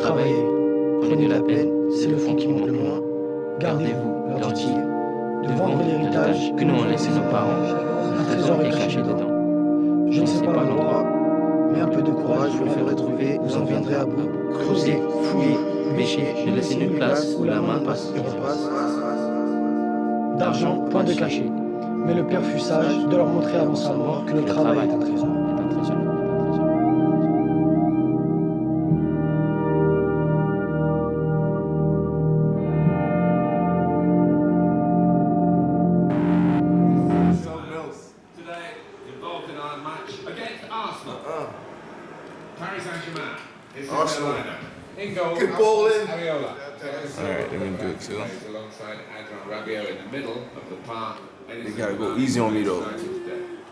Travaillez, prenez de la peine, c'est le fond qui monte le moins. Gardez-vous, leur dit-il, de vendre l'héritage que nous ont laissé nos parents. Un trésor est caché dedans. Je ne sais pas l'endroit, mais un peu de courage, vous le ferez trouver, vous en viendrez à bout. Creusez, fouillez, pêchez, ne laissez nulle place où la main passe et repasse. D'argent, point de cachet. Mais le père fut sage de leur montrer avant sa mort que le travail est un trésor. Paris Saint-Germain. Arsenal. In goal. Good ball in. Areola. Alright, let me do it too. Alongside Adrian Rabiot in the middle of the park. You gotta go easy on me though.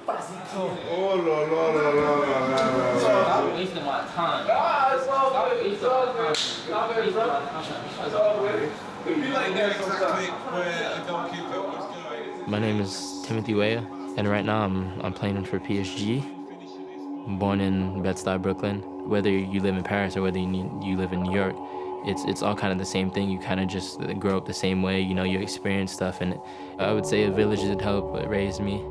Oh la la la la la la. Stop wasting my time. Stop wasting my time. My name is Timothy Weah, and right now I'm playing for PSG. I'm born in Bed-Stuy, Brooklyn. Whether you live in Paris or whether you live in New York, it's all kind of the same thing. You kind of just grow up the same way. You know, you experience stuff, and I would say a village did help raise me.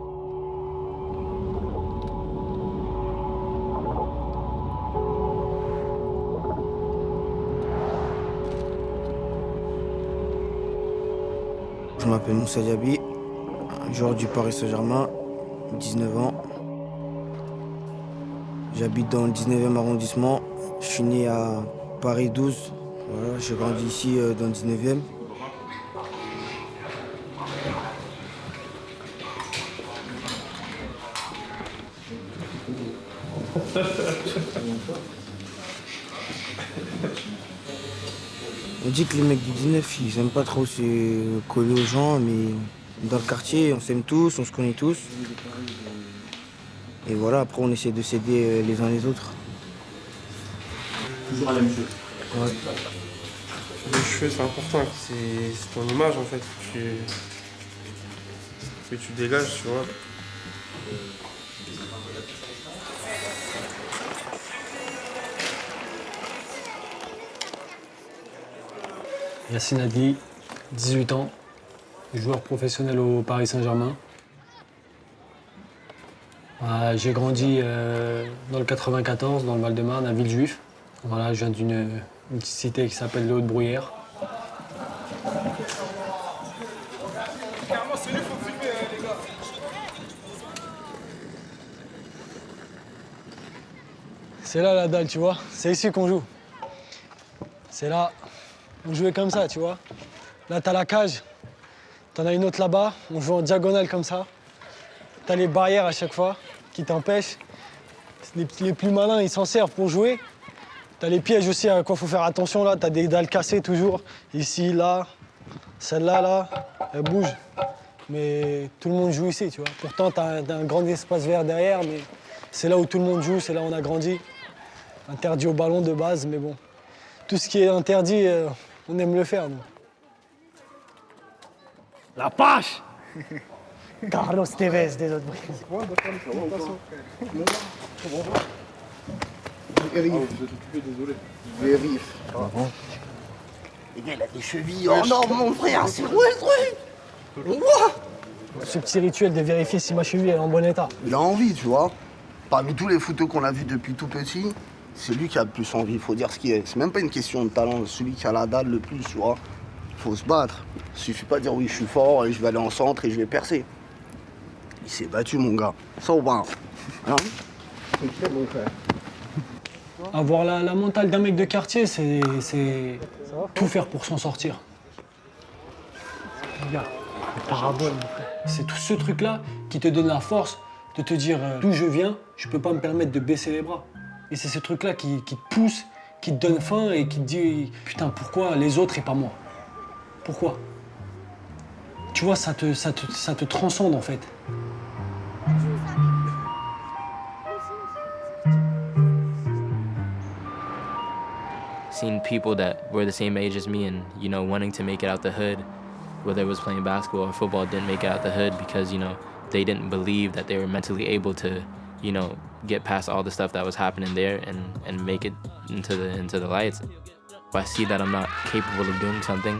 Je m'appelle Moussa Diaby, joueur du Paris Saint-Germain, 19 ans. J'habite dans le 19e arrondissement. Je suis né à Paris 12. Voilà, j'ai grandi ici dans le 19e. On dit que les mecs du 19, ils aiment pas trop se coller aux gens, mais dans le quartier, on s'aime tous, on se connaît tous. Et voilà, après on essaie de s'aider les uns les autres. Toujours la même chose. Ouais. Les cheveux, c'est important, c'est ton image en fait que tu dégages, tu vois. Yassine Adli, 18 ans, joueur professionnel au Paris Saint-Germain. J'ai grandi dans le 94, dans le Val-de-Marne, à Villejuif. Voilà, je viens d'une petite cité qui s'appelle Les Hautes-Bruyères. C'est là la dalle, tu vois. C'est ici qu'on joue. C'est là. On jouait comme ça, tu vois. Là, t'as la cage. T'en as une autre là-bas. On joue en diagonale comme ça. T'as les barrières à chaque fois qui t'empêchent. Les plus malins, ils s'en servent pour jouer. T'as les pièges aussi à quoi faut faire attention, là. T'as des dalles cassées toujours. Ici, là. Celle-là, là, elle bouge. Mais tout le monde joue ici, tu vois. Pourtant, t'as un grand espace vert derrière, mais c'est là où tout le monde joue, c'est là où on a grandi. Interdit au ballon de base, mais bon. Tout ce qui est interdit, on aime le faire, nous. La pâche. Carlos Tevez des autres bruits. Vérif. Les gars, il a des chevilles. Oh non, mon frère, c'est quoi ce truc? Ce petit rituel de vérifier si ma cheville est en bon état. Il a envie, tu vois. Parmi tous les photos qu'on a vus depuis tout petit, c'est lui qui a le plus envie, il faut dire ce qui est. C'est même pas une question de talent, celui qui a la dalle le plus, tu vois. Il faut se battre. Il suffit pas de dire oui, je suis fort et je vais aller en centre et je vais percer. Il s'est battu, mon gars. Ça ou pas? Hein? C'est très bon frère. Avoir la mentale d'un mec de quartier, c'est tout faire pour s'en sortir. Regarde, les paraboles, mon frère. C'est tout ce truc-là qui te donne la force de te dire d'où je viens, je peux pas me permettre de baisser les bras. Et c'est ce truc-là qui te pousse, qui te donne faim et qui te dit putain, pourquoi les autres et pas moi? Pourquoi? Tu vois, ça te transcende en fait. Seeing people that were the same age as me and, you know, wanting to make it out the hood, whether it was playing basketball or football, didn't make it out the hood because, you know, they didn't believe that they were mentally able to, you know, get past all the stuff that was happening there and make it into the lights. If I see that I'm not capable of doing something,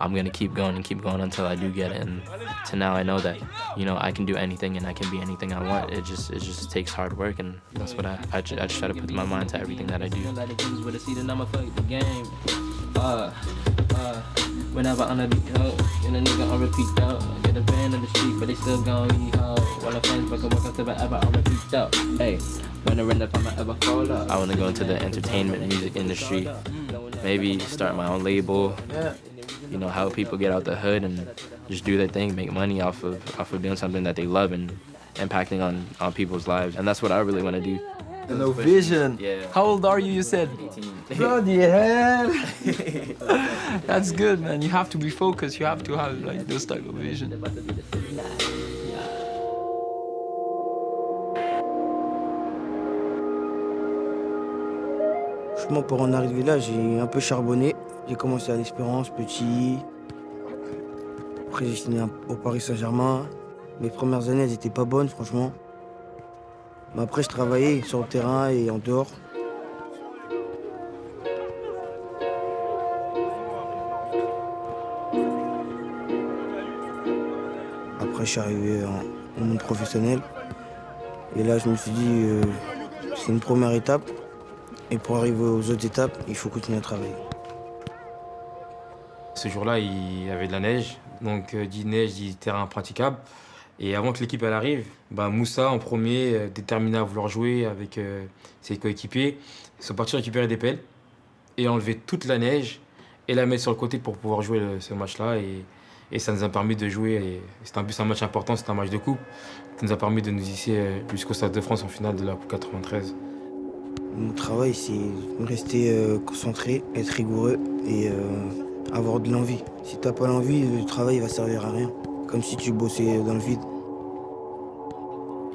I'm gonna keep going until I do get it. And to now I know that, you know, I can do anything and I can be anything I want. It just takes hard work, and that's what I just try to put my mind to everything that I do. Whenever on the beat, ho, get a nigga on repeat, though. Get a band in the street, but they still gon' eat, ho. While the fans fucking walk up to forever on repeat, though. Hey, when I run up, I'ma ever fall up. I wanna go into the entertainment music industry, maybe start my own label, you know, help people get out the hood and just do their thing, make money off of doing something that they love and impacting on people's lives. And that's what I really wanna do. No vision. Yeah. How old are you said? 18. Bloody hell. That's good, man. You have to be focused. You have to have like this type of vision. Franchement, pour en arriver là, j'ai un peu charbonné. J'ai commencé à l'Espérance, petit. Après, j'ai signé au Paris Saint-Germain. Mes premières années, elles étaient pas bonnes, franchement. Mais après, je travaillais sur le terrain et en dehors. Après, je suis arrivé au monde professionnel. Et là, je me suis dit, c'est une première étape. Et pour arriver aux autres étapes, il faut continuer à travailler. Ce jour-là, il y avait de la neige. Donc, dit neige, dit terrain impraticable. Et avant que l'équipe elle arrive, Moussa, en premier, déterminé à vouloir jouer avec ses coéquipiers, ils sont partis récupérer des pelles et enlever toute la neige et la mettre sur le côté pour pouvoir jouer ce match-là. Et ça nous a permis de jouer. C'était en plus un match important, c'était un match de coupe. Ça nous a permis de nous hisser jusqu'au Stade de France en finale de la Coupe 93. Mon travail, c'est rester concentré, être rigoureux et avoir de l'envie. Si t'as pas l'envie, le travail va servir à rien. Comme si tu bossais dans le vide.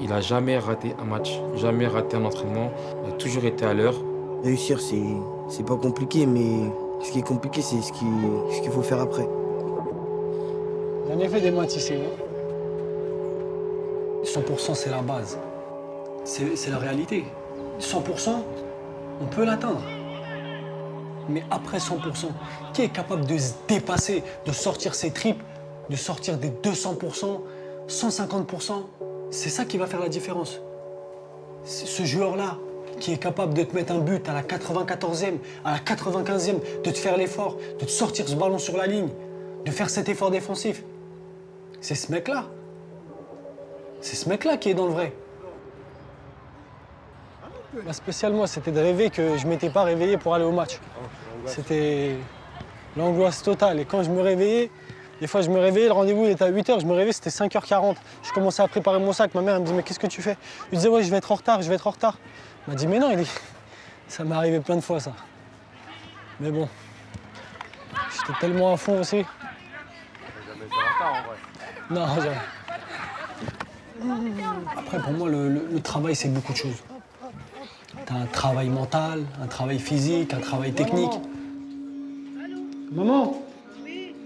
Il a jamais raté un match, jamais raté un entraînement. Il a toujours été à l'heure. Réussir, c'est pas compliqué, mais ce qui est compliqué, c'est ce qu'il faut faire après. J'en ai fait des maths ici. 100%, c'est la base. C'est la réalité. 100%, on peut l'atteindre. Mais après 100%, qui est capable de se dépasser, de sortir ses tripes, de sortir des 200%, 150%, c'est ça qui va faire la différence. C'est ce joueur-là qui est capable de te mettre un but à la 94e, à la 95e, de te faire l'effort, de te sortir ce ballon sur la ligne, de faire cet effort défensif. C'est ce mec-là. C'est ce mec-là qui est dans le vrai. La spéciale, moi, c'était de rêver que je ne m'étais pas réveillé pour aller au match. C'était l'angoisse totale. Et quand je me réveillais, des fois, je me réveillais, le rendez-vous il était à 8h, je me réveillais, c'était 5h40. Je commençais à préparer mon sac, ma mère elle me dit « Mais qu'est-ce que tu fais ?» Je lui disais « Ouais, je vais être en retard, je vais être en retard. » Elle m'a dit « Mais non, ça m'est arrivé plein de fois, ça. » Mais bon, j'étais tellement à fond aussi. Jamais été en retard, en vrai. Non, jamais. Après, pour moi, le travail, c'est beaucoup de choses. T'as un travail mental, un travail physique, un travail technique. Maman,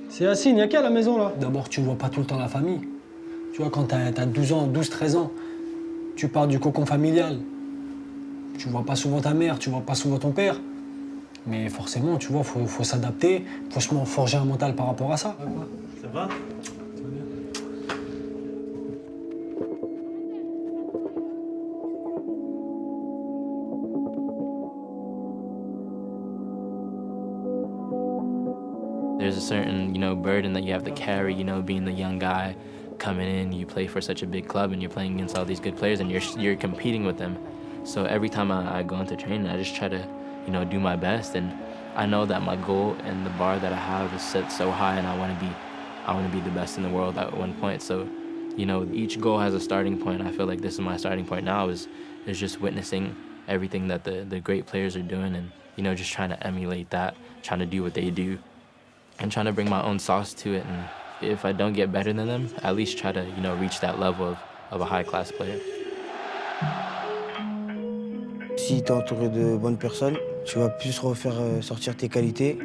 c'est Yacine, il y a qui à la maison là? D'abord, tu vois pas tout le temps la famille. Tu vois, quand t'as 12 ans, 12-13 ans, tu pars du cocon familial. Tu vois pas souvent ta mère, tu vois pas souvent ton père. Mais forcément, tu vois, faut s'adapter, faut se forger un mental par rapport à ça. Ça va? There's a certain, burden that you have to carry, being the young guy coming in, you play for such a big club and you're playing against all these good players and you're competing with them. So every time I go into training, I just try to, do my best, and I know that my goal and the bar that I have is set so high, and I want to be the best in the world at one point. So, each goal has a starting point. I feel like this is my starting point now is just witnessing everything that the great players are doing and, just trying to emulate that, trying to do what they do. And trying to bring my own sauce to it, and if I don't get better than them, at least try to, reach that level of a high-class player. Si t'es entouré de bonnes personnes, tu vas plus refaire sortir tes qualités.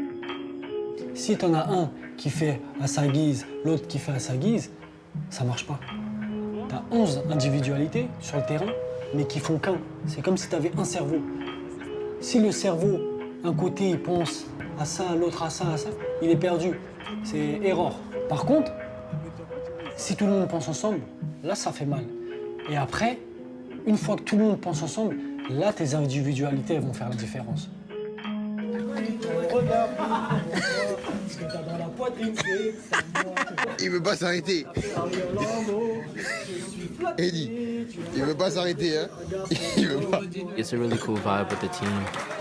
Si t'en as un qui fait à sa guise, l'autre qui fait à sa guise, ça marche pas. T'as 11 individualités sur le terrain, mais qui font qu'un. C'est comme si t'avais un cerveau. Si le cerveau, un côté, il pense à ça, l'autre à ça, il est perdu. C'est erreur. Par contre, si tout le monde pense ensemble, là, ça fait mal. Et après, une fois que tout le monde pense ensemble, là, tes individualités vont faire la différence. Il veut pas s'arrêter. Eddie, il veut pas s'arrêter, hein. Il veut pas. It's a really cool vibe with the team.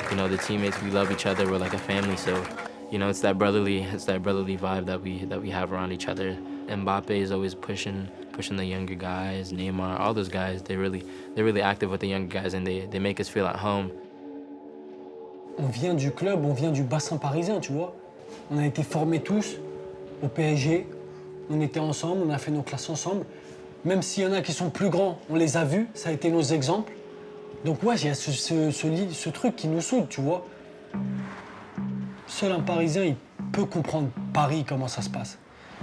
You know, the teammates, we love each other. We're like a family. So, you know, it's that brotherly vibe that we have around each other. Mbappe is always pushing the younger guys. Neymar, all those guys, they're really active with the younger guys, and they make us feel at home. On vient du club, on vient du bassin parisien, tu vois. On a été formés tous au PSG. On était ensemble, on a fait nos classes ensemble. Même s'il y en a qui sont plus grands, on les a vus, ça a été nos exemples. Donc ouais, il y a ce truc qui nous soude, tu vois. Seul un Parisien, il peut comprendre Paris, comment ça se passe.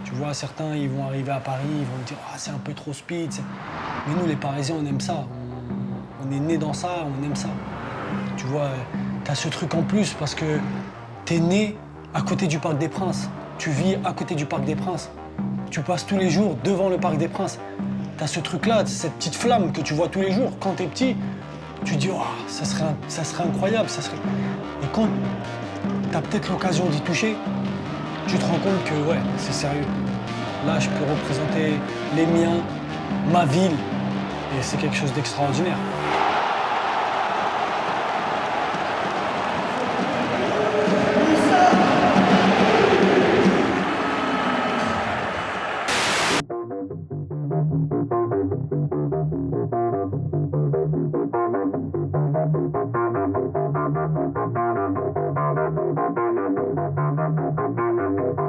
Tu vois, certains, ils vont arriver à Paris, ils vont dire « Ah, c'est un peu trop speed ». Mais nous, les Parisiens, on aime ça. On est nés dans ça, on aime ça. Tu vois, t'as ce truc en plus parce que t'es né à côté du Parc des Princes. Tu vis à côté du Parc des Princes. Tu passes tous les jours devant le Parc des Princes. T'as ce truc-là, cette petite flamme que tu vois tous les jours. Quand t'es petit, tu dis oh, ça serait incroyable, ça serait. Et quand t'as peut-être l'occasion d'y toucher, tu te rends compte que ouais, c'est sérieux. Là, je peux représenter les miens, ma ville, et c'est quelque chose d'extraordinaire. Thank you.